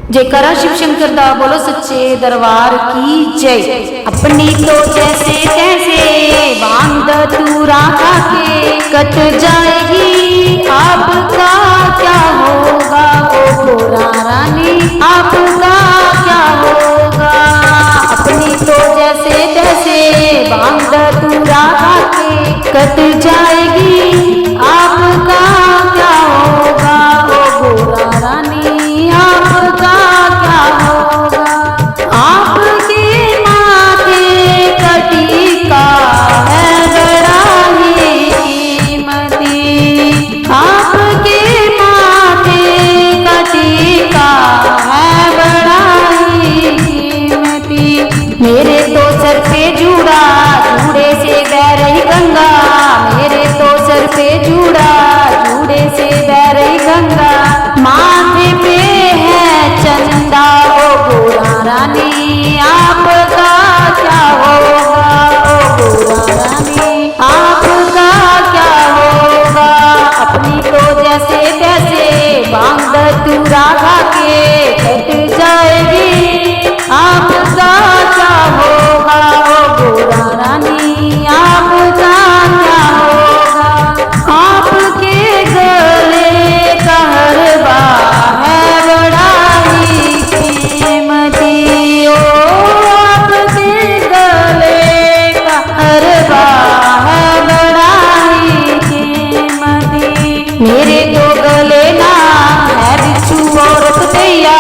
जयकारा शिव शंकर दा बोलो सच्चे दरबार की जय। अपनी तो जैसे तैसे बांध तूरा खाके कट जाएगी, आपका क्या होगा ओ गोरा रानी, आपका क्या होगा। अपनी तो जैसे तैसे बांध तूरा खाके कट जाएगी, आपका क्या होगा ओ गोरा रानी, आपका क्या होगा। आपके माथे का टीका है बड़ा ही कीमती, आपके माथे का टीका है बड़ा ही कीमती। मेरे तो सर पे जुड़ा जूड़े से बह रही गंगा, मेरे तो सर पे जुड़ा जूड़े से बह रही गंगा। माथे पे है चंदा ओ गोरा रानी, आपका क्या होगा ओ गोरा रानी, आपका क्या होगा। अपनी तो जैसे तैसे बांध तूरा खाके कट जाएगी, आपका क्या होगा ओ गोरा रानी, आपका क्या होगा। आपके गले का हरबा है बड़ा ही कीमती, ओ आपके गले का हरबा है बड़ा ही कीमती। मेरे तो गले ना है बिच्छू औरत दैया,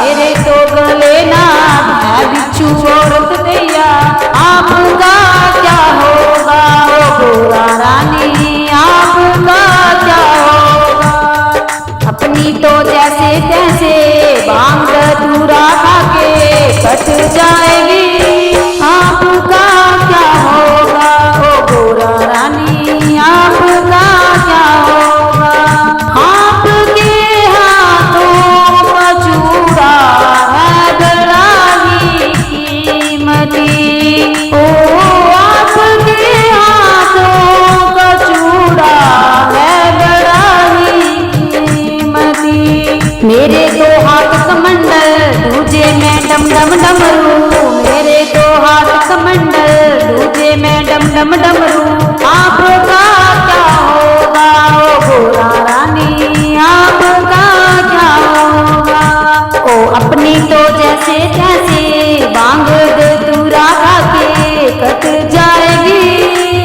मेरे तो गले ना है बिच्छू औरत दैया। आपका क्या होगा ओ गोरा रानी, आपका क्या होगा। अपनी तो जैसे तैसे बांध तूरा खाके कट जाएगी, आपका क्या होगा ओ गोरा रानी, आपका क्या होगा। आपके हाथों का चूड़ा है बड़ा ही कीमती, ओ आपके हाथों का चूड़ा है बड़ा ही कीमती। मेरे दो हाथ कमंडल दूजे में डम डम डमरू, मेरे दो हाथ कमंडल दूजे में डम डम डमरू। आपका क्या होगा ओ गोरा रानी, आपका क्या होगा। ओ अपनी तो जैसे तैसे बांध तूरा खाके कट जाएगी,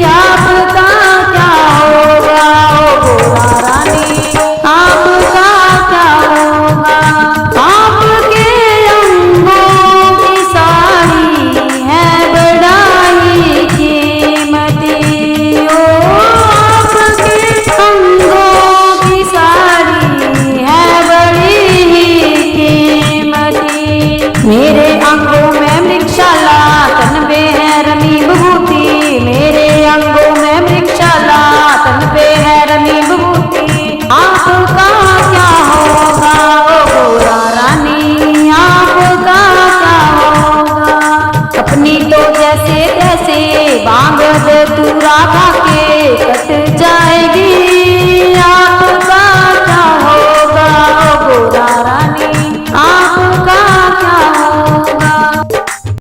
आपका क्या होगा ओ गोरा रानी, आपका क्या होगा। आपके अंगों की साड़ी है बड़ा ही कीमती, ओ आपके अंगों की साड़ी है बड़ी ही कीमती। मेरे अंगों में मृगशाला तन पे है रमी विभूति, मेरे अंगों में मृगशाला तन पे है रमी विभूति। आपका क्या होगा ओ गोरा रानी, आपका क्या होगा। अपनी तो जैसे तैसे बांध तूरा खाके कट जाएगी,